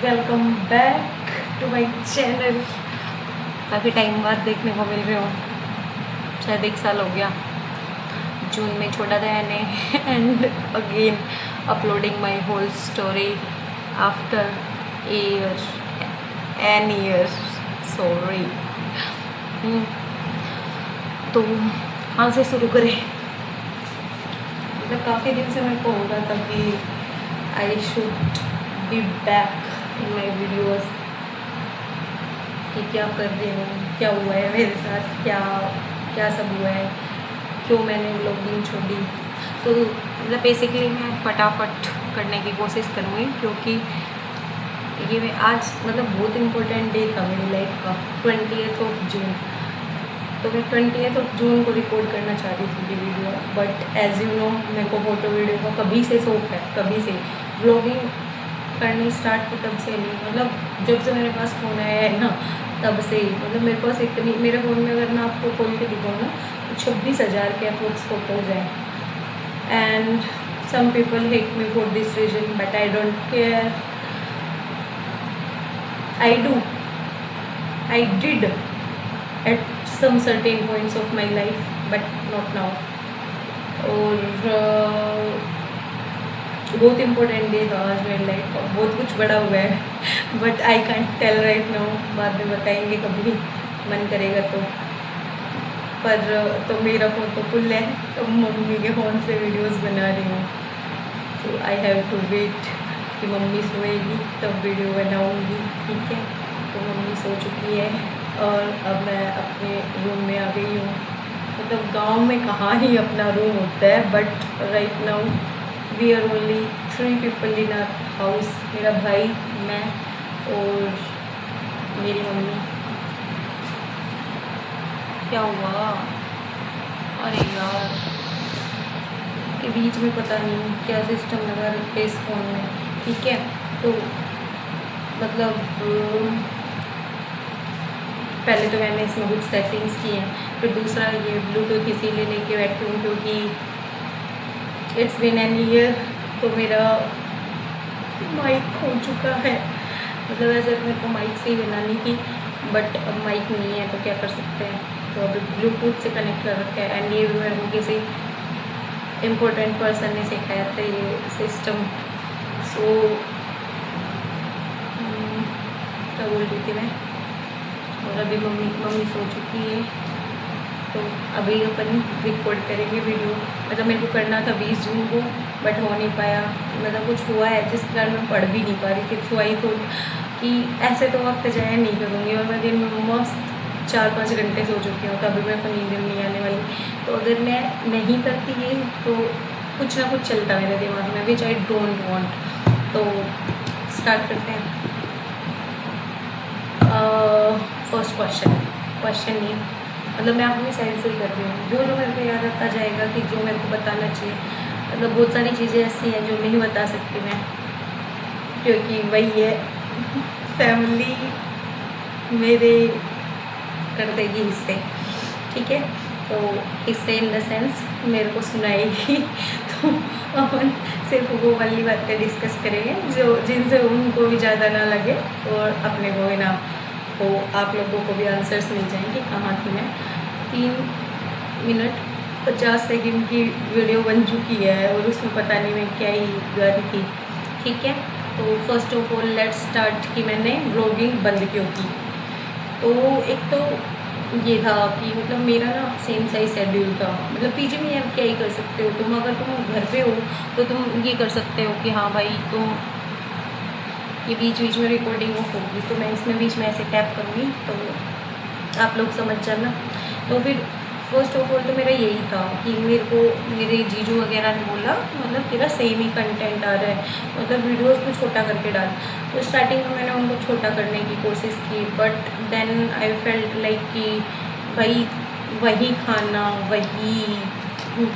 Welcome back to my channel. काफ़ी time बाद देखने को मिल रहे हो, शायद 1 साल हो गया। जून में छोड़ा था मैंने and again uploading my whole story after year and year sorry. तो कहाँ से शुरू करें? मतलब काफ़ी दिन से मेरे को हो रहा था कि I should be back in my videos कि क्या कर रही हूँ, क्या हुआ है मेरे साथ, क्या क्या सब हुआ है, क्यों मैंने व्लॉगिंग छोड़ी। तो मतलब बेसिकली मैं फटाफट करने की कोशिश करूँगी क्योंकि ये मैं आज मतलब बहुत इम्पोर्टेंट डे था मेरी लाइफ का, 20th ऑफ जून। तो मैं 20th ऑफ जून को रिकॉर्ड करना चाह रही थी ये video, but as you know मेरे को फोटो वीडियो का कभी से शौक है, कभी से व्लॉगिंग करनी स्टार्ट की तब से नहीं, मतलब जब से मेरे पास फ़ोन आया है ना तब से ही। मतलब मेरे पास इतनी, मेरे फ़ोन में अगर मैं आपको खोल के दिखाऊँ ना तो 26,000 के अप्रोक्स फोटोज़ हैं। And some people hate me for this reason but I don't care. I did at some certain points of my life but not now। और बहुत इम्पोर्टेंट डे था आज मेरी लाइफ का, बहुत कुछ बड़ा हुआ है but I can't tell right now, बाद में बताएंगे कभी मन करेगा तो। पर तो मेरा फ़ोन तो फुल है, तो मम्मी के फ़ोन से वीडियोस बना रही हूँ, तो आई हैव टू वेट कि मम्मी सोएगी तब वीडियो बनाऊँगी, ठीक है। तो मम्मी सो चुकी है और अब मैं अपने रूम में आ गई हूँ। मतलब गांव में कहाँ ही अपना रूम होता है, but right now we are only 3 people in our house. मेरा भाई, मैं और मेरी मम्मी। क्या हुआ? अरे यार के बीच में पता नहीं क्या सिस्टम लगा रखे इस फ़ोन में, ठीक है। तो मतलब पहले तो मैंने इसमें कुछ सेटिंग्स की हैं, फिर दूसरा ये ब्लूटूथ इसीलिए लेके बैठी हूँ क्योंकि इट्स बिन एन ईयर तो मेरा माइक खो चुका है। मतलब ऐसे मेरे को माइक से ही बनानी थी बट अब माइक नहीं है तो क्या कर सकते हैं, तो अभी ब्लूटूथ से कनेक्ट कर रखा है। एंड ये भी मेरे को किसी इम्पोर्टेंट पर्सन ने सिखाया था ये सिस्टम। सो क्या बोल रही थी मैं, और अभी मम्मी सो चुकी है तो अभी अपन रिकॉर्ड करेंगे वीडियो। मतलब मेरे को करना था 20 जून को बट हो नहीं पाया, मतलब कुछ हुआ है जिस कारण मैं पढ़ भी नहीं पा रही थी। सो आई थॉट कि ऐसे तो वक्त ज़ाया नहीं करूँगी, और मैं दिन में मस्त 4-5 घंटे सो चुकी हूँ, तो अभी मेरे को नींद नहीं आने वाली। तो अगर मैं नहीं करती ये तो कुछ ना कुछ चलता मेरे दिमाग में विच आई डोंट वांट। तो स्टार्ट करते हैं। फर्स्ट क्वेश्चन नहीं, मतलब मैं अपनी साइड से ही कर रही हूँ, जो मेरे को याद आता जाएगा कि जो मेरे को बताना चाहिए। मतलब बहुत सारी चीज़ें ऐसी हैं जो नहीं बता सकती मैं, क्योंकि वही है फैमिली मेरे कर देगी हिस्से, ठीक है। तो हिस्से इन द सेंस मेरे को सुनाएगी तो अपन सिर्फ वो वाली बातें डिस्कस करेंगे जो जिनसे उनको भी ज़्यादा ना लगे और अपने को भी ना हो, आप लोगों को भी आंसर्स मिल जाएंगे। कहाँ थी मैं? 3 मिनट 50 सेकंड की वीडियो बन चुकी है और उसमें पता नहीं मैं क्या ही गा रही थी, ठीक है। तो first of all let's start कि मैंने व्लॉगिंग बंद क्यों की। तो एक तो ये था कि मतलब मेरा ना सेम साइज शेड्यूल था। मतलब पीजी में यार क्या ही कर सकते हो तुम, अगर तुम घर पे हो तो तुम ये कर सकते हो कि हाँ भाई तुम ये बीच बीच में रिकॉर्डिंग होगी, तो मैं इसमें बीच में ऐसे टैप करूँगी तो आप लोग समझ जाना। तो फिर फर्स्ट ऑफ ऑल तो मेरा यही था कि मेरे को मेरे जीजू वगैरह ने बोला मतलब तेरा सेम ही कंटेंट आ रहा है, मतलब वीडियोस को छोटा करके डाल। तो स्टार्टिंग में मैंने उनको छोटा करने की कोशिश की but then I felt like कि भाई वही खाना वही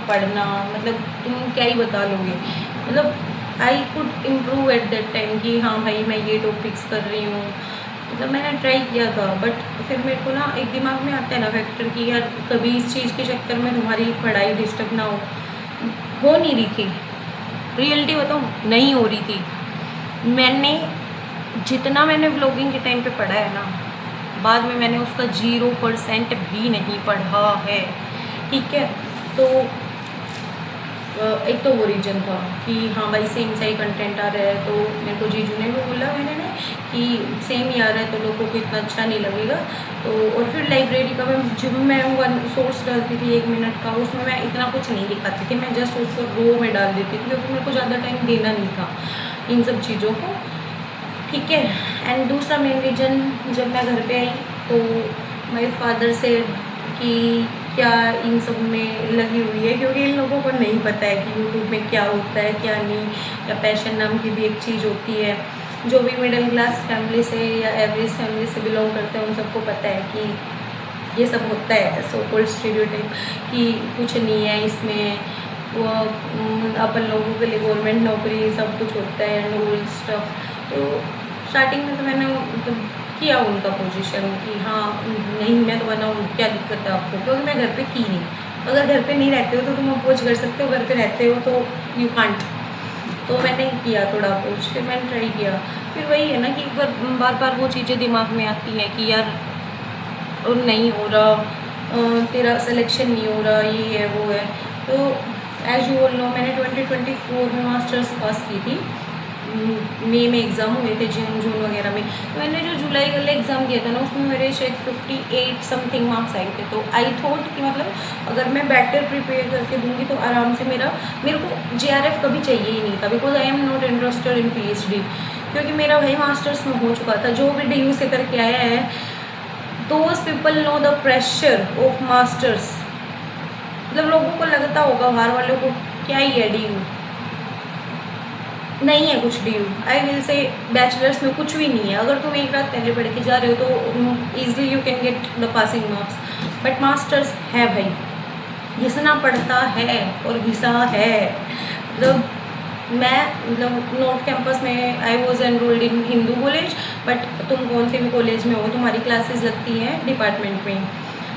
पढ़ना, मतलब तुम क्या ही बता लोगे। मतलब I could improve at that time कि हाँ भाई मैं ये टॉपिक्स कर रही हूँ। मतलब मैंने ट्राई किया था बट फिर मेरे को ना एक दिमाग में आता है ना फैक्टर कि यार कभी इस चीज़ के चक्कर में तुम्हारी पढ़ाई डिस्टर्ब ना हो नहीं रही थी। रियलिटी बताऊँ, नहीं हो रही थी। मैंने जितना मैंने व्लॉगिंग के टाइम पे पढ़ा है ना, बाद में मैंने उसका 0% भी नहीं पढ़ा है, ठीक है। तो एक तो वो रीज़न था कि हाँ भाई सेम सा ही कंटेंट आ रहा है, तो मेरे को जीजू ने भी बोला मैंने ने कि सेम ही आ रहा है तो लोगों को इतना अच्छा नहीं लगेगा। तो और फिर लाइब्रेरी का जब मैं वन सोर्स डालती थी 1 मिनट का, उसमें मैं इतना कुछ नहीं दिखाती थी, मैं जस्ट उसको रो में डाल देती थी क्योंकि मेरे को ज़्यादा टाइम देना नहीं था इन सब चीज़ों को, ठीक है। एंड दूसरा मेन रीज़न, जब मैं घर पे आई तो मेरे फादर से कि क्या इन सब में लगी हुई है, क्योंकि इन लोगों को नहीं पता है कि यूट्यूब में क्या होता है क्या नहीं, या पैशन नाम की भी एक चीज़ होती है। जो भी मिडिल क्लास फैमिली से या एवरेज फैमिली से बिलोंग करते हैं उन सबको पता है कि ये सब होता है, सो कॉल्ड स्टीरियोटाइप, कि कुछ नहीं है इसमें, वो अपन लोगों के लिए गवर्नमेंट नौकरी सब कुछ होता है एंड ऑल स्टफ। तो स्टार्टिंग में तो मैंने मतलब किया उनका पोजीशन कि हाँ नहीं मैं तो बनाऊँ, क्या दिक्कत है आपको, क्योंकि मैं घर पे की नहीं। अगर घर पे नहीं रहते हो तो तुम अपोज कर सकते हो, घर पे रहते हो तो यू कांट। तो मैंने किया थोड़ा अपोज, फिर मैंने ट्राई किया। फिर वही है ना कि बार बार वो चीज़ें दिमाग में आती हैं कि यार और नहीं हो रहा, तेरा सिलेक्शन नहीं हो रहा, ये है वो है। तो एज यू ऑल नो मैंने 2024 में मास्टर्स पास की थी, मई में एग्ज़ाम हुए थे, जून वगैरह में। तो मैंने जो जुलाई वाला एग्ज़ाम दिया था ना उसमें मेरे शायद 58 समथिंग मार्क्स आए थे। तो आई थॉट कि मतलब अगर मैं बेटर प्रिपेयर करके दूंगी तो आराम से मेरे को JRF कभी चाहिए ही नहीं था, because I am not interested in PhD, क्योंकि मेरा भाई मास्टर्स में हो चुका था। जो भी DU से करके आया है, those people know the pressure of masters. मतलब लोगों को लगता होगा बाहर वालों को क्या ही है DU, नहीं है कुछ DU। I will say bachelors में कुछ भी नहीं है। अगर तुम एक रात पहले पढ़ के जा रहे हो तो easily you can get the passing marks, but masters है भाई, घिसना पड़ता है और घिसा है। मतलब मैं मतलब नॉर्थ कैंपस में I was enrolled in Hindu college, but तुम कौन से भी कॉलेज में हो तुम्हारी क्लासेस लगती हैं डिपार्टमेंट में,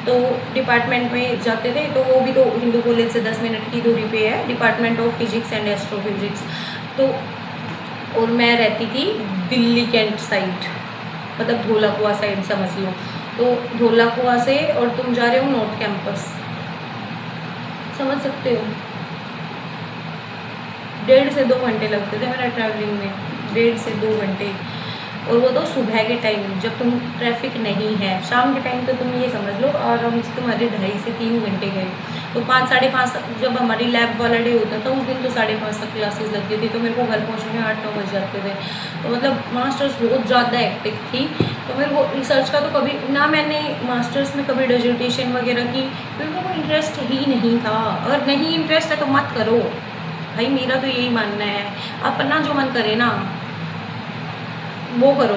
तो डिपार्टमेंट में जाते थे। तो वो भी तो हिंदू कॉलेज से 10 मिनट की दूरी पे है, department of physics and astrophysics. तो और मैं रहती थी दिल्ली कैंट साइड, मतलब धोला कुआं साइड समझ लो। तो धोला कुआं से और तुम जा रहे हो नॉर्थ कैंपस, समझ सकते हो 1.5 से 2 घंटे लगते थे मेरा ट्रैवलिंग में, 1.5 से 2 घंटे। और वो तो सुबह के टाइम जब तुम ट्रैफिक नहीं है। शाम के टाइम तो तुम ये समझ लो आराम से तुम्हारे 2.5 से 3 घंटे गए। तो 5 साढ़े 5 जब हमारी लैब वाला डे होता था उस दिन तो 5:30 तक क्लासेस लगती थी, तो मेरे को घर पहुँचने में 8-9 बज जाते थे। तो मतलब मास्टर्स बहुत ज़्यादा हेक्टिक थी। तो मेरे को रिसर्च का तो कभी ना, मैंने मास्टर्स में कभी डिसर्टेशन वगैरह की, मेरे को कोई इंटरेस्ट ही नहीं था। अगर नहीं इंटरेस्ट है तो मत करो भाई, मेरा तो यही मानना है। अपना जो मन करे ना वो करो,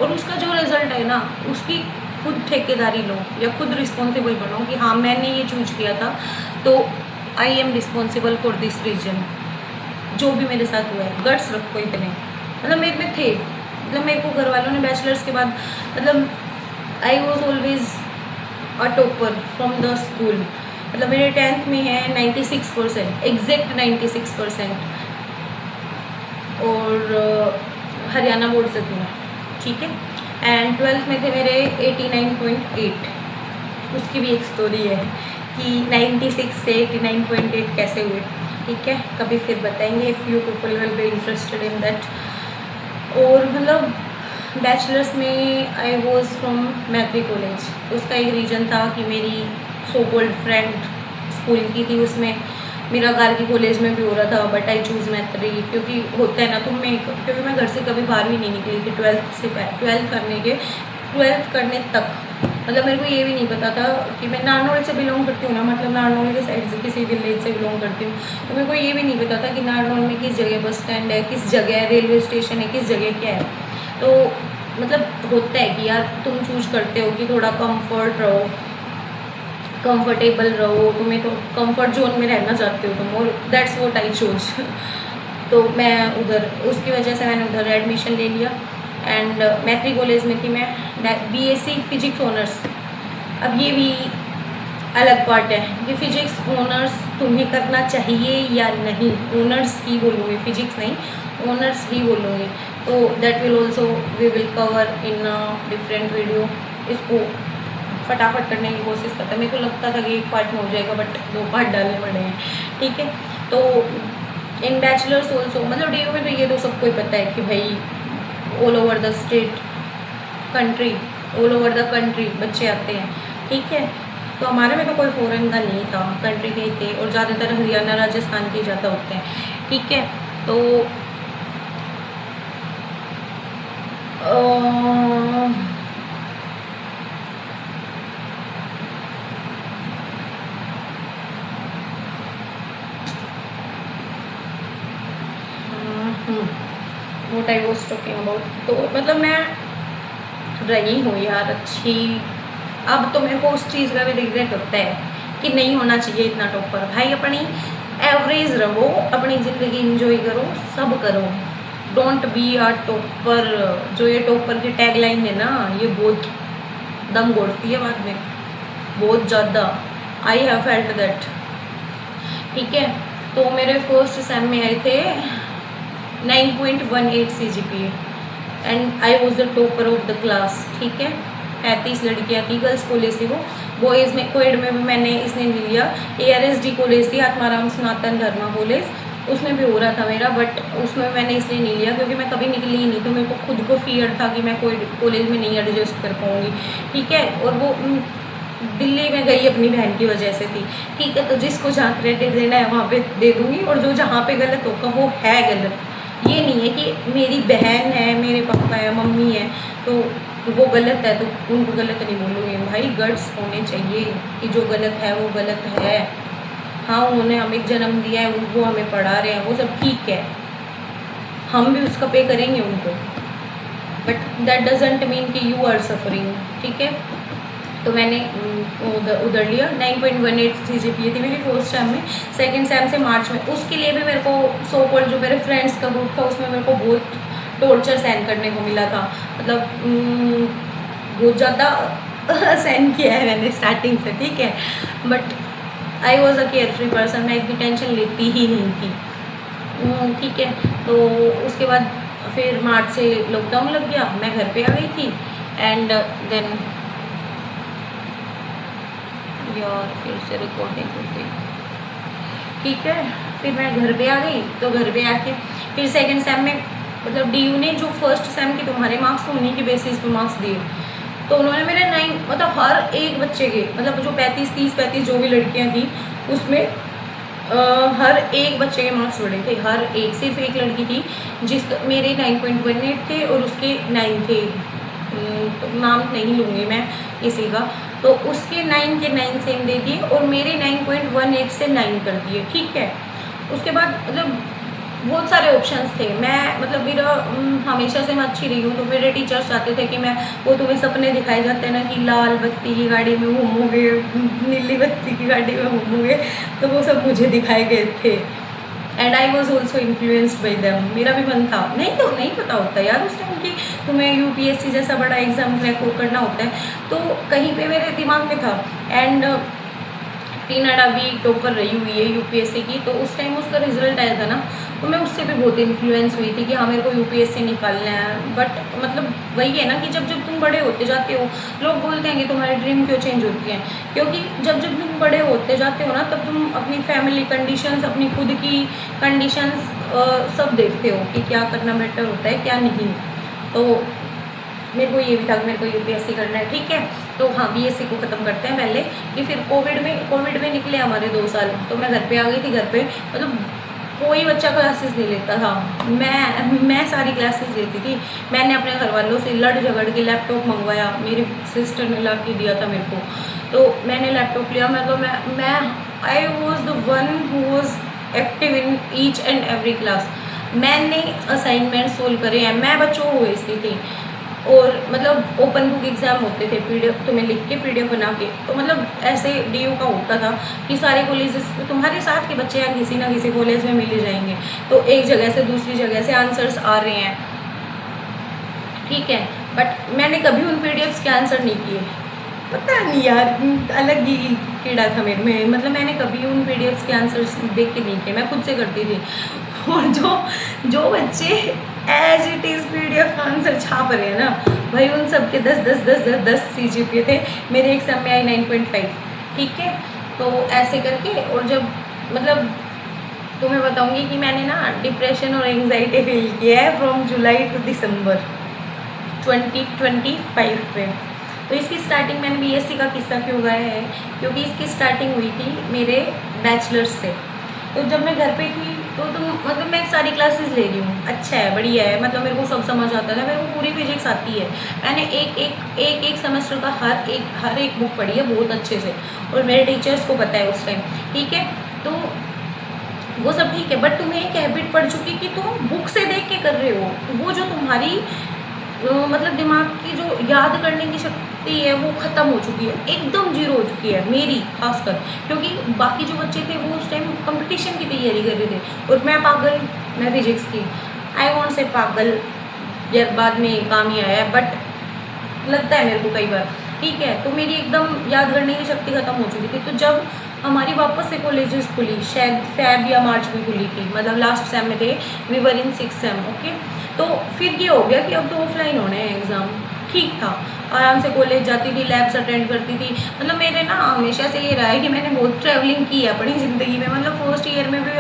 और उसका जो रिज़ल्ट है ना उसकी खुद ठेकेदारी लो या खुद रिस्पॉन्सिबल बनो कि हाँ मैंने ये चूज किया था तो I am responsible for this reason. जो भी मेरे साथ हुआ है गट्स रखो इतने, मतलब मेरे में थे। मतलब मेरे को घर वालों ने बैचलर्स के बाद, मतलब I was always a topper from the school. मतलब मेरे 10th में है 96%, एग्जैक्ट 96%, और हरियाणा बोर्ड से थी मैं, ठीक है। एंड 12th में थे मेरे 89.8। उसकी भी एक स्टोरी है कि 96 से 89.8 कैसे हुए, ठीक है, कभी फिर बताएंगे if you people will be interested in that. और मतलब बैचलर्स में आई वॉज फ्रॉम मैत्री कॉलेज। उसका एक रीज़न था कि मेरी सो कॉल्ड फ्रेंड स्कूल की थी, उसमें मेरा गार्गी कॉलेज में भी हो रहा था, बट आई चूज़ मैत्री। क्योंकि होता है ना क्योंकि मैं घर से कभी बाहर भी नहीं निकली थी 12th करने तक। मतलब मेरे को ये भी नहीं पता था कि मैं नारनौल से बिलोंग करती हूँ ना, मतलब नारनौल के साइड से किसी विलेज से बिलोंग करती हूँ। तो मेरे को ये भी नहीं पता था कि नारनौल में किस जगह बस स्टैंड है, किस जगह रेलवे स्टेशन है, किस जगह क्या है। तो मतलब होता है कि यार तुम चूज करते हो कि थोड़ा कंफर्टेबल रहो, तुम्हें तो कंफर्ट जोन में रहना चाहते हो तुम, और दैट्स व्हाट आई चूज। तो मैं उधर उसकी वजह से मैंने उधर एडमिशन ले लिया। एंड मैत्री कॉलेज में थी मैं, BSc फिजिक्स ऑनर्स। अब ये भी अलग पार्ट है कि फिजिक्स ऑनर्स तुम्हें करना चाहिए या नहीं। ऑनर्स ही बोलूँगी, फिजिक्स नहीं, ऑनर्स ही बोलूँगी। तो that will also we will cover in different video. इसको फटाफट करने की कोशिश करता है। मेरे को लगता था कि एक पार्ट में हो जाएगा, बट 2 पार्ट डालने पड़े हैं, ठीक है। तो इन बैचलर्स ऑल्सो, मतलब DU में तो ये तो सबको ही पता है कि भाई all over the state country, all over the country बच्चे आते हैं, ठीक है। तो हमारे में तो कोई फॉरेन का नहीं था, कंट्री के ही थे, और ज़्यादातर हरियाणा राजस्थान के ज़्यादा होते हैं, ठीक है। तो what I was talking about, तो मतलब मैं रही हूँ यार अच्छी। अब तो मेरे को उस चीज़ का भी रिग्रेट होता है कि नहीं होना चाहिए इतना टॉपर। भाई अपनी एवरेज रहो, अपनी ज़िंदगी इंजॉय करो, सब करो, डोंट बी आ टॉपर। जो ये टॉपर की टैग लाइन है ना, ये बहुत दम घोड़ती है बाद में, बहुत ज़्यादा। आई हैव फेल्ट दैट, ठीक है। तो मेरे फर्स्ट सेम में आए थे 9.18 CGPA and I was the topper of the class, ठीक है। 35 लड़कियाँ थी, गर्ल्स कॉलेज थी वो। बॉयज़ में कोएड में भी मैंने इसने नहीं लिया। ARSD कॉलेज थी, आत्माराम सनातन धर्मा कॉलेज, उसमें भी हो रहा था मेरा, बट उसमें मैंने इसलिए नहीं लिया क्योंकि मैं कभी निकली ही नहीं, तो मेरे को खुद को फियर था कि मैं कोई कॉलेज में नहीं एडजस्ट कर पाऊँगी, ठीक है। और वो दिल्ली में गई अपनी बहन की वजह से थी, ठीक है। तो जिसको जहाँ क्रेडिट देना है वहाँ पे दे दूँगी, और जो जहाँ पे गलत होगा वो है गलत। ये नहीं है कि मेरी बहन है, मेरे पापा है, मम्मी है, तो वो गलत है तो उनको गलत नहीं बोलूँगी। भाई गट्स होने चाहिए कि जो गलत है वो गलत है। हाँ, उन्होंने हमें जन्म दिया है, उनको हमें पढ़ा रहे हैं, वो सब ठीक है, हम भी उसका पे करेंगे उनको, बट दैट डजेंट मीन कि यू आर सफरिंग, ठीक है। तो मैंने उधर लिया। 9.18 CGPA थी मेरी फर्स्ट सेम में। सेकंड सेम से मार्च में, उसके लिए भी मेरे को सो कॉल्ड जो मेरे फ्रेंड्स का ग्रुप था उसमें मेरे को बहुत टॉर्चर सहन करने को मिला था, मतलब बहुत ज़्यादा सहन किया है मैंने स्टार्टिंग से, ठीक है। But I was a care free person, मैं इतनी टेंशन लेती ही नहीं थी, ठीक है। तो उसके बाद फिर मार्च से लॉकडाउन लग गया, मैं घर पे आ गई थी, एंड देन और फिर से रिकॉर्डिंग होती, ठीक है। फिर मैं घर पे आ गई, तो घर पे आके फिर सेकंड सेम में, मतलब DU ने जो फर्स्ट सेम के तुम्हारे मार्क्स थे उन्हीं के बेसिस पे मार्क्स दिए। तो उन्होंने मेरे 9, मतलब हर एक बच्चे के, मतलब जो 35 जो भी लड़कियां थी उसमें हर एक बच्चे के मार्क्स बढ़े थे, हर एक। सिर्फ एक लड़की थी जिस मेरे 9.18 थे और उसके 9 थे, तो नाम नहीं लूँगी मैं किसी का। तो उसके 9 के 9 सेम दे दिए और मेरे 9.18 से 9 कर दिए, ठीक है। उसके बाद मतलब बहुत सारे ऑप्शंस थे। मैं मतलब मेरा हमेशा से मैं अच्छी रही हूँ, तो मेरे टीचर्स चाहते थे कि मैं, वो तुम्हें सपने दिखाए जाते हैं ना कि लाल बत्ती की गाड़ी में घूमोगे, नीली बत्ती की गाड़ी में घूमोगे, तो वो सब मुझे दिखाए गए थे। And I was also influenced by them. मेरा भी मन था, नहीं तो नहीं पता होता यार उस टाइम कि तुम्हें UPSC जैसा बड़ा एग्ज़ाम क्रैक करना होता है, तो कहीं पे मेरे दिमाग में था। एंड टीना भी टॉपर रही हुई है UPSC की, तो उस टाइम उसका रिजल्ट आया था ना, तो मैं उससे भी बहुत इन्फ्लुएंस हुई थी कि हाँ मेरे को UPSC निकालना है। बट मतलब वही है ना कि जब जब तुम बड़े होते जाते हो, लोग बोलते हैं कि तुम्हारी ड्रीम क्यों चेंज होती है, क्योंकि जब जब तुम बड़े होते जाते हो ना, तब तुम अपनी फैमिली कंडीशंस, अपनी खुद की कंडीशंस सब देखते हो कि क्या करना बेटर होता है क्या नहीं। तो मेरे को ये भी था कि मेरे को UPSC करना है, ठीक है। तो हाँ, BSc को ख़त्म करते हैं पहले, कि फिर कोविड में निकले हमारे 2 साल, तो मैं घर पे आ गई थी। घर पे मतलब कोई बच्चा क्लासेस नहीं लेता था, मैं सारी क्लासेस लेती थी। मैंने अपने घर वालों से लड़ झगड़ के लैपटॉप मंगवाया, मेरी सिस्टर ने ला के दिया था मेरे को, तो मैंने लैपटॉप लिया। मतलब मैं आई was the one who was active in each and every class. मैंने असाइनमेंट सोल्व करे हैं, मैं बच्चों को भेजती थी। और मतलब ओपन बुक एग्ज़ाम होते थे, PDF तुम्हें लिख के PDF बना के, तो मतलब ऐसे DU का होता था कि सारे कॉलेजेस तुम्हारे साथ के बच्चे या किसी ना किसी कॉलेज में मिल जाएंगे, तो एक जगह से दूसरी जगह से आंसर्स आ रहे हैं, ठीक है। बट मैंने कभी उन PDFs के आंसर नहीं किए, पता नहीं यार, अलग ही कीड़ा था मेरे में। मतलब मैंने कभी उन PDFs के आंसर्स देख के नहीं किए, मैं खुद से करती थी। और जो बच्चे as it is PDF answer छाप रहे हैं ना भाई, उन सब के 10 CGPA थे, मेरे एग्जाम में आई 9.5। ठीक है, तो ऐसे करके, और जब मतलब तुम्हें बताऊंगी कि मैंने ना डिप्रेशन और एंजाइटी फील किया है फ्रॉम जुलाई टू दिसंबर 2025 पे। तो इसकी स्टार्टिंग मैंने BSc का किस्सा क्यों गाया है, क्योंकि इसकी स्टार्टिंग हुई थी मेरे बैचलर्स से। तो जब मैं घर पे थी तो मतलब मैं सारी क्लासेस ले रही हूँ, अच्छा है, बढ़िया है, मतलब मेरे को सब समझ आता है, मेरे को पूरी फिजिक्स आती है। मैंने एक सेमेस्टर का हर एक बुक पढ़ी है बहुत अच्छे से, और मेरे टीचर्स को पता है उस टाइम। ठीक है, तो वो सब ठीक है, बट तुम्हें एक हैबिट पड़ चुकी कि तुम बुक से देख के कर रहे हो, वो जो तुम्हारी मतलब दिमाग की जो याद करने की शक्ति है वो ख़त्म हो चुकी है, एकदम जीरो हो चुकी है मेरी खासकर, क्योंकि बाकी जो बच्चे थे वो उस टाइम कंपटीशन की तैयारी कर रहे थे, और मैं पागल, मैं फिजिक्स की, आई वॉन्ट से पागल यार, बाद में काम ही आया, बट लगता है मेरे को कई बार। ठीक है, तो मेरी एकदम याद करने की शक्ति ख़त्म हो चुकी थी। तो जब हमारी वापस से कॉलेजेस खुली, शायद फेब या मार्च में खुली थी, मतलब लास्ट सेम में थे, we were in 6th sem. Okay, तो फिर ये हो गया कि अब तो ऑफलाइन होने हैं एग्ज़ाम। ठीक था, आराम से कॉलेज जाती थी, लैब्स अटेंड करती थी। मतलब मेरे ना हमेशा से ये रहा है कि मैंने बहुत ट्रैवलिंग की है अपनी ज़िंदगी में। मतलब फर्स्ट ईयर में भी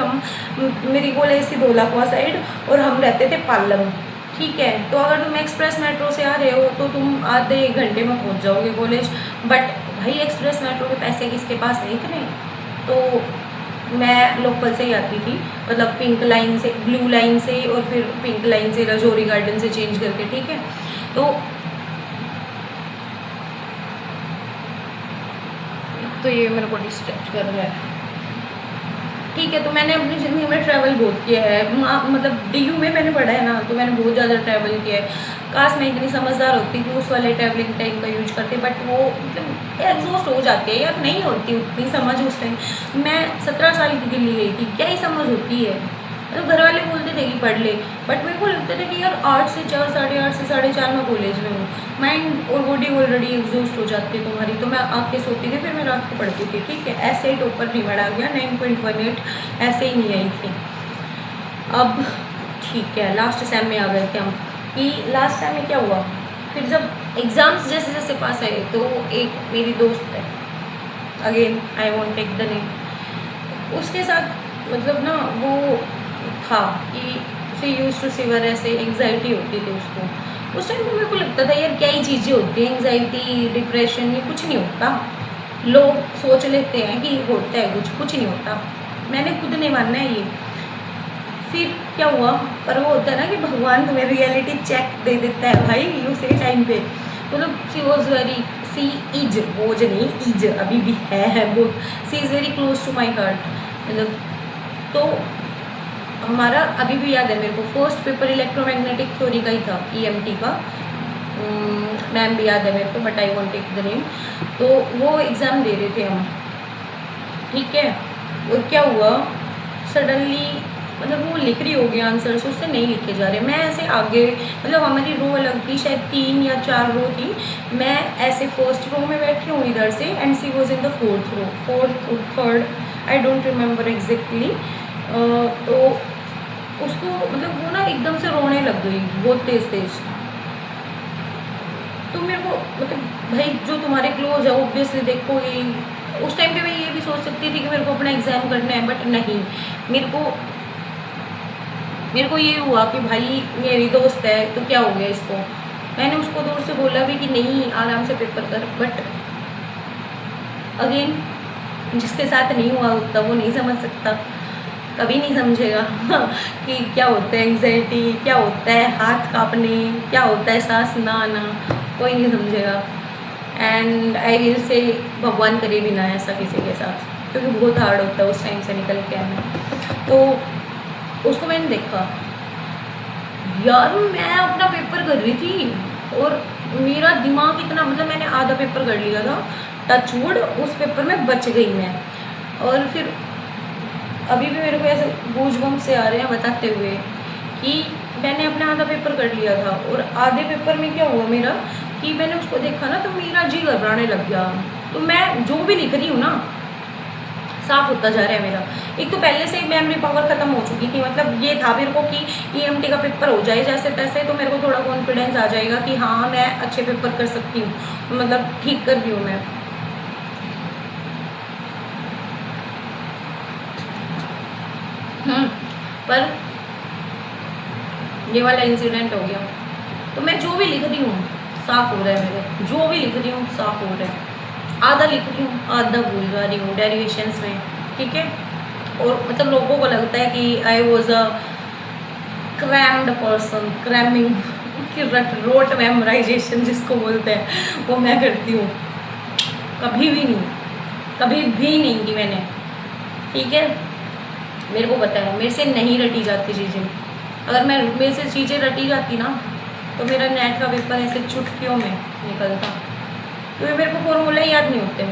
मेरी कॉलेज थी धौलाकुआं साइड, और हम रहते थे पालम। ठीक है, तो अगर तुम एक्सप्रेस मेट्रो से आ रहे हो तो तुम आधे 1 घंटे में पहुंच जाओगे कॉलेज, बट भाई एक्सप्रेस मेट्रो के पैसे किसके पास है इतने, तो मैं लोकल से ही आती थी, मतलब पिंक लाइन से, ब्लू लाइन से, और फिर पिंक लाइन से राजौरी गार्डन से चेंज करके। ठीक है, तो ये मेरे को डिस्ट्रैक्ट कर रहा है। ठीक है, तो मैंने अपनी ज़िंदगी में ट्रैवल बहुत किया है, मतलब DU में मैंने पढ़ा है ना, तो मैंने बहुत ज़्यादा ट्रैवल किया है। काश मैं इतनी समझदार होती कि उस वाले ट्रैवलिंग टाइम का यूज करते, बट वो मतलब एग्जॉस्ट हो जाती है यार, नहीं होती उतनी समझ उस टाइम। मैं 17 साल की दिल्ली गई थी, क्या ही समझ होती है, मतलब घर वाले बोलते थे कि पढ़ ले, बट मेरे को लगता था कि यार 8 से 4, 8:30 से 4:30 में कॉलेज में हूँ, माइंड और बॉडी ऑलरेडी एग्जॉस्ट हो जाती है तुम्हारी, तो मैं आके सोती थी, फिर मैं रात को पढ़ती थी। ठीक है, ऐसे ही टॉपर नहीं बढ़ा गया, 9.18 ऐसे ही नहीं आई थी। अब ठीक है, लास्ट सेम में आ गए थे हम, कि लास्ट सेम में क्या हुआ, फिर जब एग्ज़ाम्स जैसे जैसे पास आए, तो एक मेरी दोस्त है, again I want take the name, उसके साथ मतलब ना वो था कि शी यूज टू सीवर, ऐसे एंग्जाइटी होती थी उसको। उस टाइम तो मेरे को लगता था यार क्या ही चीज़ें होती हैं, एंग्जाइटी, डिप्रेशन, ये कुछ नहीं होता, लोग सोच लेते हैं कि होता है, कुछ नहीं होता, मैंने खुद नहीं मानना है ये। फिर क्या हुआ, पर वो होता है ना कि भगवान तुम्हें रियलिटी चेक दे देता है भाई उसी टाइम पे। मतलब सी इज, बोझ नहीं, इज अभी भी है वो, she is very close to my heart. मतलब तो हमारा अभी भी याद है मेरे को, फर्स्ट पेपर इलेक्ट्रोमैग्नेटिक थ्योरी का ही था, EMT का, मैम भी याद है मेरे को, but I want take the name. तो वो एग्ज़ाम दे रहे थे हम। ठीक है, और क्या हुआ, सडनली मतलब वो लिख रही होगी आंसर्स, उससे नहीं लिखे जा रहे, मैं ऐसे आगे, मतलब हमारी रो अलग थी, शायद 3 या 4 रो थी, मैं ऐसे फर्स्ट रो में बैठी हूँ इधर से, and she was in the fourth row, fourth third, I don't remember exactly. तो उसको मतलब वो ना एकदम से रोने लग गई बहुत तेज़। तो मेरे को मतलब भाई जो तुम्हारे क्लोज है ऑब्वियसली देखो ही, उस टाइम पे मैं ये भी सोच सकती थी कि मेरे को अपना एग्ज़ाम करना है, बट नहीं, मेरे को ये हुआ कि भाई मेरी दोस्त है तो क्या हो गया इसको। मैंने उसको दूर से बोला भी कि नहीं आराम से पेपर कर, बट अगेन जिसके साथ नहीं हुआ होता वो नहीं समझ सकता, कभी नहीं समझेगा कि क्या होता है एंग्जाइटी, क्या होता है हाथ कांपने, क्या होता है सांस ना आना, कोई नहीं समझेगा। एंड आई विल से भगवान करे भी ना ऐसा किसी के साथ, क्योंकि बहुत हार्ड होता है उस टाइम से निकल के आना। तो उसको मैंने देखा यार, मैं अपना पेपर कर रही थी और मेरा दिमाग इतना, मतलब मैंने आधा पेपर कर लिया था, टचवुड उस पेपर में बच गई मैं। और फिर अभी भी मेरे को ऐसे गूज़बम्प्स से आ रहे हैं बताते हुए कि मैंने अपना आधा पेपर कर लिया था, और आधे पेपर में क्या हुआ मेरा कि मैंने उसको देखा ना तो मेरा जी घबराने लग गया। तो मैं जो भी लिख रही हूँ ना साफ होता जा रहा है मेरा। एक तो पहले से ही मेमोरी पावर ख़त्म हो चुकी थी, मतलब ये था मेरे को कि ईएमटी का पेपर हो जाए जैसे तैसे, तो मेरे को थोड़ा कॉन्फिडेंस आ जाएगा कि हाँ मैं अच्छे पेपर कर सकती हूँ, मतलब ठीक कर रही हूँ मैं। पर ये वाला इंसिडेंट हो गया, तो मैं जो भी लिख रही हूँ साफ हो रहा है मेरे, जो भी लिख रही हूँ साफ हो रहा है। आधा लिख रही हूँ आधा भूल जा रही हूँ डेरिवेशंस में, ठीक है। और मतलब लोगों को लगता है कि I was a crammed person, cramming कि रोट मेमोराइजेशन जिसको बोलते हैं वो मैं करती हूँ। कभी भी नहीं, कभी भी नहीं की मैंने, ठीक है। मेरे को पता है मेरे से नहीं रटी जाती चीज़ें। अगर मेरे से चीज़ें रटी जाती ना तो मेरा नेट का पेपर ऐसे चुटकियों में निकलता, क्योंकि मेरे को फॉर्मूला याद नहीं होते।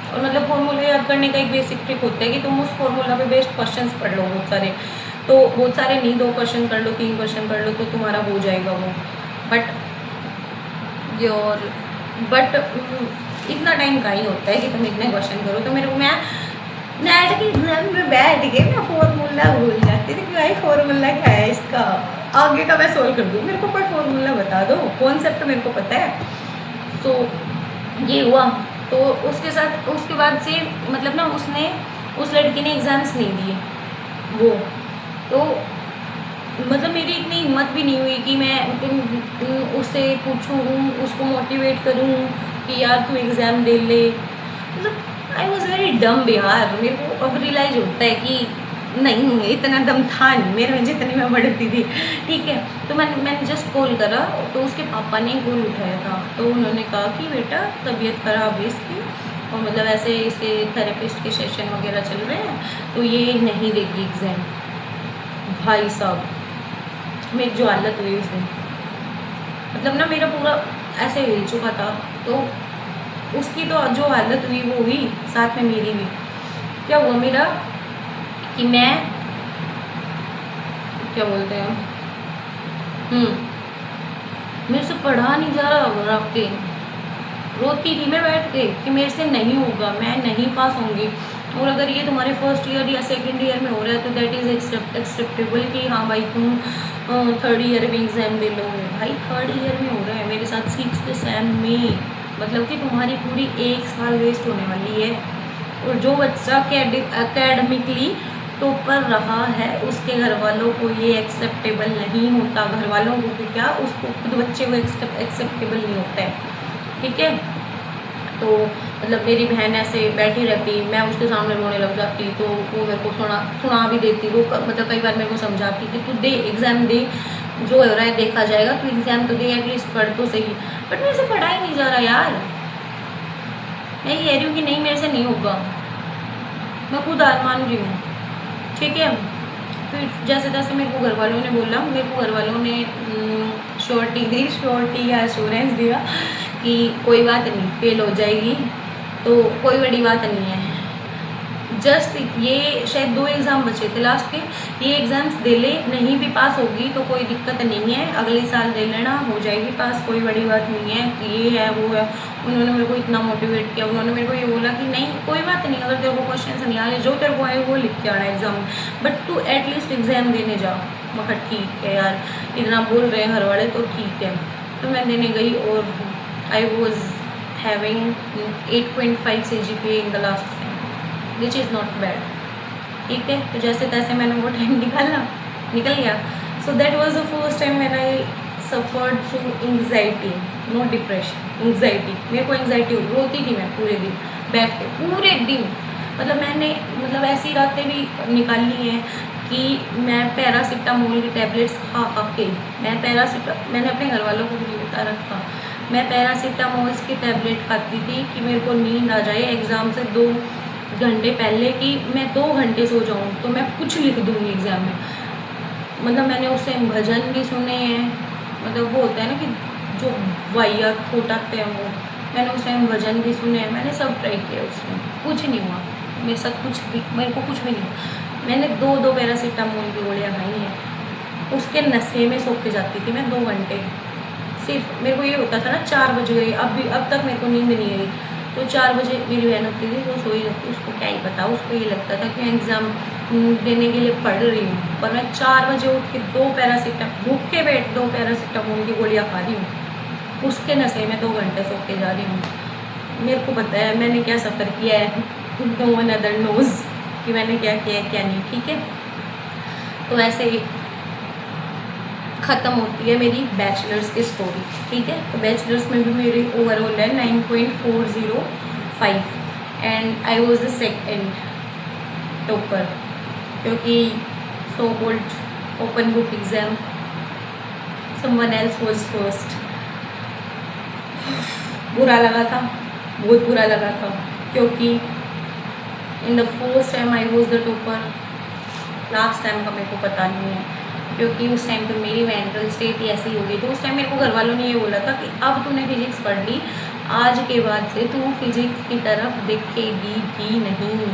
और मतलब फॉर्मूला याद करने का एक बेसिक ट्रिक होता है कि तुम उस फॉर्मूला पे बेस्ड क्वेश्चंस पढ़ लो बहुत सारे, तो बहुत सारे नहीं 2 क्वेश्चन कर लो 3 क्वेश्चन कर लो तो तुम्हारा हो जाएगा वो। बट इतना टाइम का ही होता है कि तुम इतने क्वेश्चन करो। तो मेरे को मैं नेट के एग्जाम में बैठ के मैं फॉर्मूला भूल जाती थी कि भाई फॉर्मूला क्या है इसका, आगे का मैं सोल्व कर दूँ, मेरे को पर फॉर्मूला बता दो, कॉन्सेप्ट मेरे को पता है। तो ये हुआ। तो उसके साथ उसके बाद से मतलब ना उस लड़की ने एग्ज़ाम्स नहीं दिए वो, तो मतलब मेरी इतनी हिम्मत भी नहीं हुई कि मैं उससे पूछूँ, उसको मोटिवेट करूँ कि यार तू एग्ज़ाम दे ले। मतलब आई वॉज वेरी डम बिहार। मेरे को अब रियलाइज होता है कि नहीं इतना दम था नहीं मेरे में जितनी मैं बढ़ती थी, ठीक है। तो मैंने जस्ट कॉल करा, तो उसके पापा ने कॉल उठाया था, तो उन्होंने कहा कि बेटा तबीयत ख़राब है इसकी, और मतलब ऐसे इसके थेरेपिस्ट के सेशन वगैरह चल रहे हैं, तो ये नहीं देगी एग्ज़ाम। भाई साहब मेरी जो हालत हुई उस दिन, मतलब ना मेरा पूरा ऐसे हिल चुका था। तो उसकी तो जो हालत हुई वो हुई, साथ में मेरी भी। क्या हुआ मेरा कि मैं क्या बोलते हैं मेरे से पढ़ा नहीं जा रहा, रख के रोती थी मैं बैठ के कि मेरे से नहीं होगा, मैं नहीं पास होंगी। और अगर ये तुम्हारे फर्स्ट ईयर या सेकंड ईयर में हो रहा है तो दैट इज़ एक्सेप्टेबल कि हाँ भाई तुम थर्ड ईयर में एग्ज़ाम दे लोगे। भाई थर्ड ईयर में हो रहा है मेरे साथ 6th सेम में, मतलब कि तुम्हारी पूरी 1 साल वेस्ट होने वाली है। और जो बच्चा अकेडमिकली टॉपर रहा है उसके घर वालों को ये एक्सेप्टेबल नहीं होता, घर वालों को क्या उसको खुद बच्चे को एक्सेप्टेबल नहीं होता है, ठीक है। तो मतलब मेरी बहन ऐसे बैठी रहती, मैं उसके सामने रोने लग जाती, तो वो मेरे को सुना भी देती। वो मतलब कई बार मेरे को समझाती कि तू दे एग्ज़ाम दे, जो हो रहा है देखा जाएगा, तू एग्ज़ाम तो दे एटलीस्ट पढ़ तो सही। बट मेरे से पढ़ा ही नहीं जा रहा यार। मैं ये कह रही हूँ कि नहीं मेरे से नहीं होगा, मैं खुद हार मान रही हूँ, ठीक है। फिर जैसे तैसे मेरे को घर वालों ने बोला, मेरे को घर वालों ने श्योरिटी या एश्योरेंस दिया कि कोई बात नहीं फेल हो जाएगी तो कोई बड़ी बात नहीं है। जस्ट ये शायद 2 एग्ज़ाम बचे थे लास्ट के, ये एग्ज़ाम्स दे ले, नहीं भी पास होगी तो कोई दिक्कत नहीं है, अगले साल दे लेना, हो जाएगी पास, कोई बड़ी बात नहीं है कि ये है वो है। उन्होंने मेरे को इतना मोटिवेट किया, उन्होंने मेरे को ये बोला कि नहीं कोई बात नहीं, अगर तेरे को क्वेश्चन नहीं आ रहे जो तेरे को आए वो लिख के आना एग्ज़ाम में, बट तू एटलीस्ट एग्ज़ाम देने जा। मैं कहा ठीक है यार, इतना बोल रहे हैं घर वाले तो ठीक है। तो मैं देने गई और I was having 8.5 CGPA in the last sem, which is not bad, ठीक है। तो जैसे तैसे मैंने वो टाइम निकल गया। So that was the first time when I suffered through anxiety, not depression, anxiety. मेरे को एंग्जाइटी हुई, रोती थी मैं पूरे दिन बैठ के, पूरे दिन। मतलब मैंने ऐसी रातें भी निकाली हैं कि मैं पैरासीटामोल की टैबलेट्स खा के, मैंने अपने घर वालों को भी बता रखा, मैं पैरासीटामोल्स की टैबलेट खाती थी कि मेरे को नींद आ जाए एग्ज़ाम से 2 घंटे पहले, कि मैं 2 घंटे सो जाऊँ तो मैं कुछ लिख दूँगी एग्ज़ाम में। मतलब मैंने उस टाइम भजन भी सुने हैं, मतलब वो होता है ना कि जो वाहियात उठाते हैं वो, मैंने उस टाइम भजन भी सुने हैं, मैंने सब ट्राई किया, उसमें कुछ नहीं हुआ मेरे साथ, मेरे को कुछ भी नहीं हुआ। मैंने 2 पैरासीटामोल की गोलियाँ खाई हैं, उसके नशे में सो के जाती थी मैं 2 घंटे। सिर्फ मेरे को ये होता था ना 4 बज गए, अब तक मेरे को नींद नहीं आई, तो 4 बजे मेरी बहन होती थी, वो सोई रहती, उसको क्या ही पता, उसको ये लगता था कि मैं एग्ज़ाम देने के लिए पढ़ रही हूँ, पर मैं 4 बजे उठ के 2 पैरासीटामोल भूखे पेट 2 पैरासीटामोल की गोलियाँ खा रही हूँ, उसके नशे में 2 घंटे सो के जा रही हूँ। मेरे को पता है मैंने क्या सफ़र किया है, नो वन अदर नोज़ कि मैंने क्या किया है क्या नहीं, ठीक है। तो ऐसे ही ख़त्म होती है मेरी बैचलर्स की स्टोरी, ठीक है। तो बैचलर्स में भी मेरी ओवरऑल है 9.405 and I was the second topper, क्योंकि so called open book exam someone else was first. बुरा लगा था, बहुत बुरा लगा था, क्योंकि in the first time I was the topper, last time का मेरे को पता नहीं है, क्योंकि उस टाइम पे मेरी मेंटल स्टेट ही ऐसी हो गई। तो उस टाइम मेरे को घर वालों ने ये बोला था कि अब तूने फिजिक्स पढ़ ली, आज के बाद से तू फिजिक्स की तरफ देखेगी भी नहीं।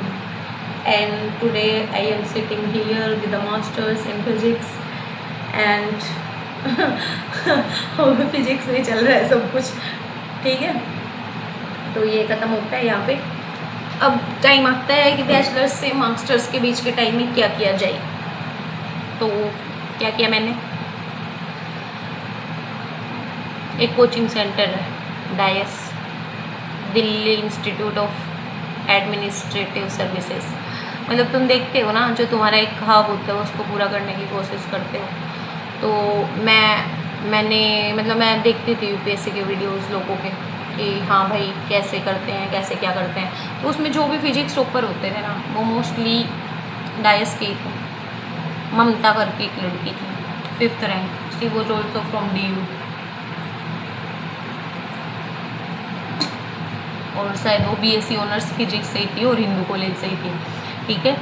And today I am sitting here with the masters in physics and physics में चल रहा है सब कुछ, ठीक है। तो ये ख़त्म होता है यहाँ पे। अब टाइम आता है कि बैचलर्स से मास्टर्स के बीच के टाइम में क्या किया जाए। तो क्या किया मैंने, एक कोचिंग सेंटर है DIAS, Delhi institute of administrative services, मतलब तुम देखते हो ना जो तुम्हारा एक ख्वाब होता है उसको पूरा करने की कोशिश करते हो। तो मैं देखती थी यूपीएससी के वीडियोस लोगों के कि हाँ भाई कैसे करते हैं, कैसे क्या करते हैं। तो उसमें जो भी फिजिक्स टॉपर होते थे ना वो मोस्टली डायस के थे। ममता करके एक लड़की थी 5th rank, she was also from DU, और शायद वो BSc ऑनर्स फिजिक्स से ही थी और हिंदू कॉलेज से ही थी, ठीक है।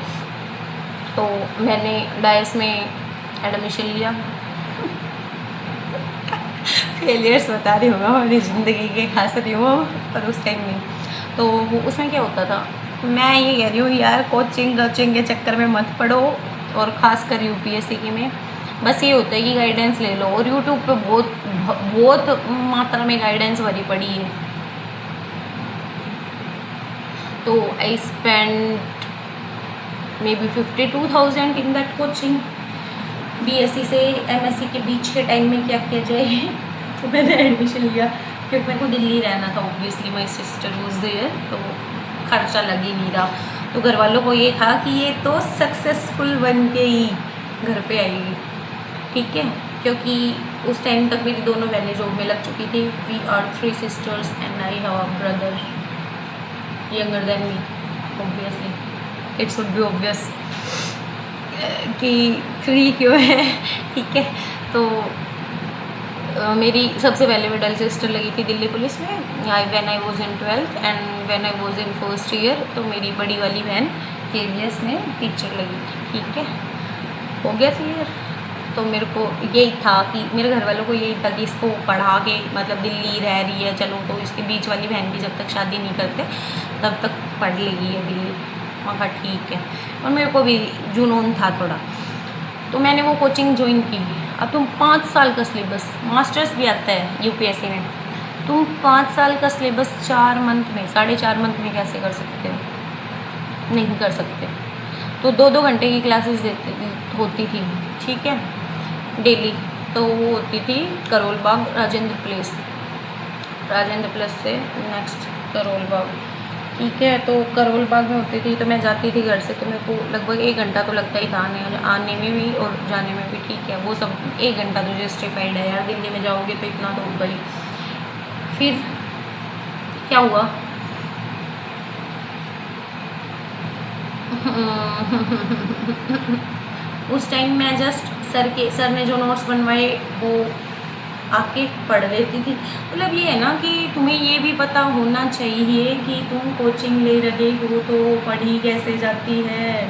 तो मैंने डायस में एडमिशन लिया। फेलियर्स बता रही हूँ मैं अपनी ज़िंदगी के, खास रही हूँ पर उस टाइम नहीं। तो उसमें क्या होता था, मैं ये कह रही हूँ यार कोचिंग के चक्कर में मत पड़ो, और ख़ास कर UPSC के में बस ये होता है कि गाइडेंस ले लो, और यूट्यूब पे बहुत मात्रा में गाइडेंस भरी पड़ी है। तो I spend may be 52,000 in that coaching. BSc से MSc के बीच के टाइम में क्या किया जाए तो मैंने एडमिशन लिया, क्योंकि मेरे को दिल्ली रहना था, obviously my sister was there, तो खर्चा लग ही नहीं रहा। तो घर वालों को ये था कि ये तो सक्सेसफुल बन के ही घर पे आएगी, ठीक है। क्योंकि उस टाइम तक मेरी दोनों बहनें जॉब में लग चुकी थी। We are 3 sisters and I have a brother younger than me, obviously it's would be obvious कि 3 क्यों है, ठीक है। तो मेरी सबसे पहले मिडल सिस्टर लगी थी दिल्ली पुलिस में when I was in 12th and when I was in 1st year. तो मेरी बड़ी वाली बहन KVS में टीचर लगी थी, ठीक है, हो गया क्लियर। तो मेरे को यही था कि मेरे घर वालों को यही था कि इसको पढ़ा के, मतलब दिल्ली रह रही है चलो, तो इसके बीच वाली बहन की जब तक शादी नहीं करते तब तक पढ़ लेगी है दिल्ली। मैं कहा ठीक है, और मेरे को भी जुनून था थोड़ा, तो मैंने वो कोचिंग ज्वाइन की। अब तुम 5 साल का सिलेबस, मास्टर्स भी आता है UPSC में, तुम 5 साल का सिलेबस 4 मंथ में, 4.5 मंथ में कैसे कर सकते हो? नहीं कर सकते। तो 2-2 घंटे की क्लासेस होती थी, ठीक है, डेली। तो वो होती थी करोल बाग, राजेंद्र प्लेस से नेक्स्ट करोल बाग, ठीक है। तो करोल बाग में होती थी, तो मैं जाती थी घर से, तो मेरे को लगभग 1 घंटा तो लगता ही था आने में भी और जाने में भी, ठीक है। वो सब 1 घंटा तो जस्टिफाइड है यार, दिल्ली में जाओगे तो इतना तो होगा ही। फिर क्या हुआ उस टाइम मैं जस्ट सर ने जो नोट्स बनवाए वो आके पढ़ लेती थी। मतलब ये है ना कि तुम्हें ये भी पता होना चाहिए कि तुम कोचिंग ले रहे हो तो पढ़ी कैसे जाती है।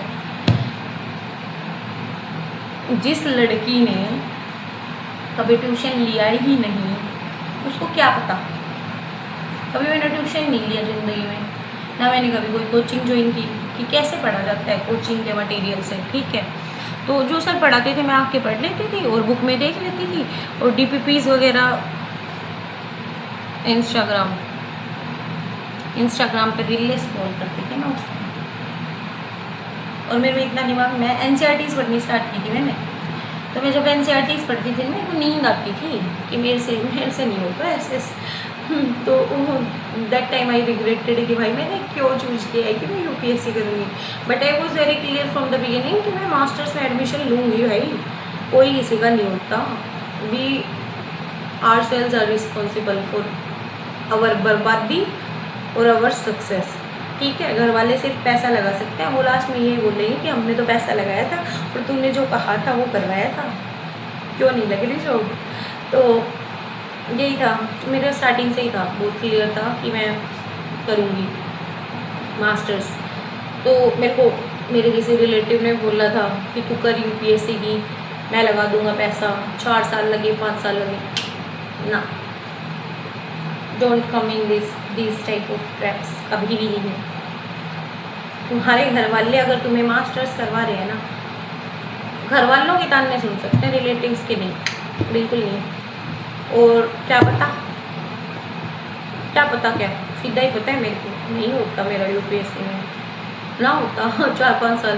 जिस लड़की ने कभी ट्यूशन लिया ही नहीं उसको क्या पता। कभी मैंने ट्यूशन नहीं लिया ज़िंदगी में, ना मैंने कभी कोई कोचिंग ज्वाइन की कि कैसे पढ़ा जाता है कोचिंग के मटेरियल से, ठीक है। तो जो सर पढ़ाते थे मैं आके पढ़ लेती थी और बुक में देख लेती थी, और DPPs वगैरह इंस्टाग्राम इंस्टाग्राम पे रीलें स्क्रॉल करती थी मैं उसमें। और मेरे में इतना दिमाग, मैं एनसीईआरटीज़ पढ़नी स्टार्ट की थी मैंने। तो मैं जब एनसीईआरटीज़ पढ़ती थी मेरे को नींद आती थी कि मेरे से नहीं होगा ऐसे। तो दैट टाइम आई रिग्रेटेड कि भाई मैंने क्यों चूज़ किया है कि मैं यूपीएससी करूँगी। But I was very clear from the beginning कि मैं मास्टर्स में एडमिशन लूँगी भाई, कोई किसी का नहीं होता। We are selves are responsible for our बर्बादी और आवर सक्सेस। ठीक है, घर वाले सिर्फ पैसा लगा सकते हैं, वो लास्ट में यही बोलेंगे कि हमने तो पैसा लगाया था और तूने जो कहा था वो करवाया था, क्यों नहीं लग रही जॉब। तो यही था मेरा, स्टार्टिंग से ही था, बहुत क्लियर था कि मैं करूँगी मास्टर्स। तो मेरे को मेरे किसी रिलेटिव ने बोला था कि तू कर यूपीएससी की, मैं लगा दूंगा पैसा, 4 साल लगे 5 साल लगे ना। Don't come in this type of traps, कभी भी नहीं। तुम्हारे घर वाले अगर तुम्हें मास्टर्स करवा रहे हैं ना, घर वालों के ताने सुन सकते हैं, रिलेटिव्स के नहीं, बिल्कुल नहीं। और क्या पता क्या, सीधा ही पता है मेरे को नहीं होता मेरा यूपीएससी में, ना होता 4-5 साल।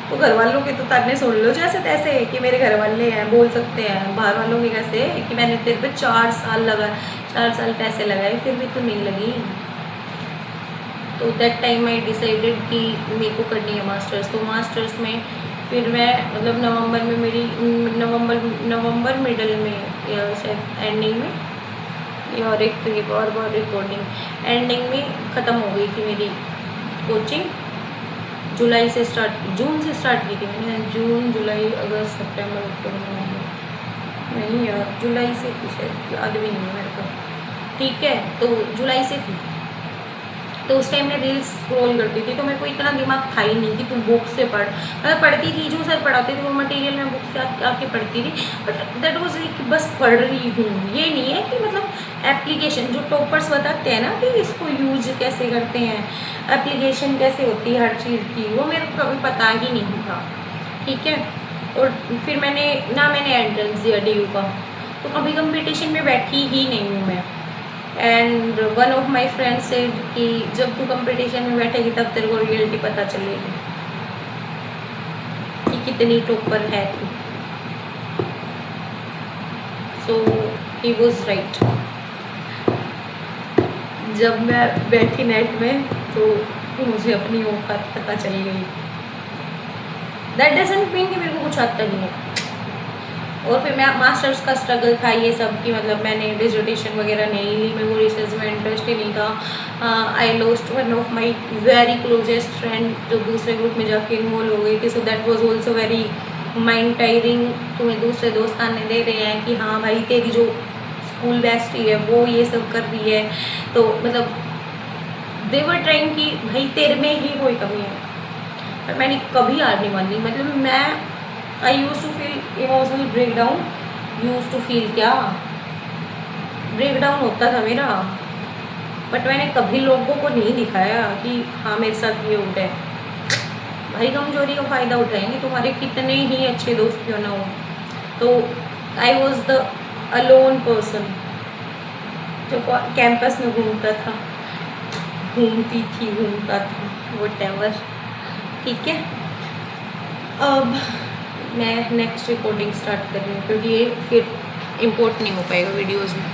तो घर वालों के तो ताने सुन लो जैसे तैसे कि मेरे घर वाले हैं, बोल सकते हैं। बाहर वालों के कैसे कि मैंने तेरे पे 4 साल लगा, 4 साल पैसे लगाए फिर भी तो नहीं लगी। तो दैट टाइम आई डिसाइडेड कि मेरे को करनी है मास्टर्स। तो मास्टर्स में फिर मैं मतलब नवंबर में मेरी नवंबर मिडल में या शायद एंडिंग में, और एक तो ये बार रिकॉर्डिंग, एंडिंग में ख़त्म हो गई थी मेरी कोचिंग। जून से स्टार्ट की थी मैंने, जून जुलाई अगस्त सितंबर अक्टूबर नवंबर, नहीं यार जुलाई से थी शायद, याद भी नहीं मेरे को। ठीक है, तो जुलाई से थी। तो उस टाइम मैं रील्स स्क्रॉल करती थी, तो मेरे को इतना दिमाग था ही नहीं कि तुम बुक से पढ़, मतलब पढ़ती थी जो सर पढ़ाते थे वो मटेरियल मैं बुक से आके पढ़ती थी। बट दैट वाज लाइक बस पढ़ रही हूँ, ये नहीं है कि मतलब एप्लीकेशन जो टॉपर्स बताते हैं ना कि इसको यूज कैसे करते हैं, एप्लीकेशन कैसे होती है हर चीज़ की, वो मेरे को कभी पता ही नहीं था। ठीक है, और फिर मैंने एंट्रेंस दिया DU का, तो कभी कंपटीशन में बैठी ही नहीं हूँ मैं। And one of my friend said कि जब तू कंपटीशन में बैठेगी तब तेरे को रियलिटी पता चलेगी कि कितनी टॉपर है तू। सो ही वॉज राइट। जब मैं बैठी नेट में तो मुझे अपनी औकात पता चल गई। दैट डजंट मीन कि मेरे को कुछ आता नहीं है। और फिर मैं मास्टर्स का स्ट्रगल था ये सब कि मतलब मैंने डिसर्टेशन वगैरह नहीं ली, मेरे को रिसर्च में इंटरेस्ट ही नहीं था। I lost one of my very closest friend जो दूसरे ग्रुप में जाके इन्वॉल्व हो गई थी। So that was also very mind tiring. तुम्हें दूसरे दोस्त आने दे रहे हैं कि हाँ भाई तेरी जो स्कूल बेस्टी है वो ये सब कर रही है, तो मतलब दे वर ट्राइंग कि भाई तेरे में ही कोई कमी है। पर मैंने कभी हार नहीं मानी। मतलब मैं I use to feel emotional breakdown. Use to feel क्या ब्रेकडाउन होता था मेरा, बट मैंने कभी लोगों को नहीं दिखाया कि हाँ मेरे साथ ये होता है। भाई कमजोरी का फ़ायदा उठाएंगे, तुम्हारे कितने ही अच्छे दोस्त क्यों ना हो। तो आई वॉज द अलोन पर्सन जो कैंपस में घूमता था, घूमता था व्हाटएवर। ठीक है, अब मैं नेक्स्ट रिकॉर्डिंग स्टार्ट कर रही हूँ क्योंकि ये फिर इम्पोर्ट नहीं हो पाएगा वीडियोज़ में।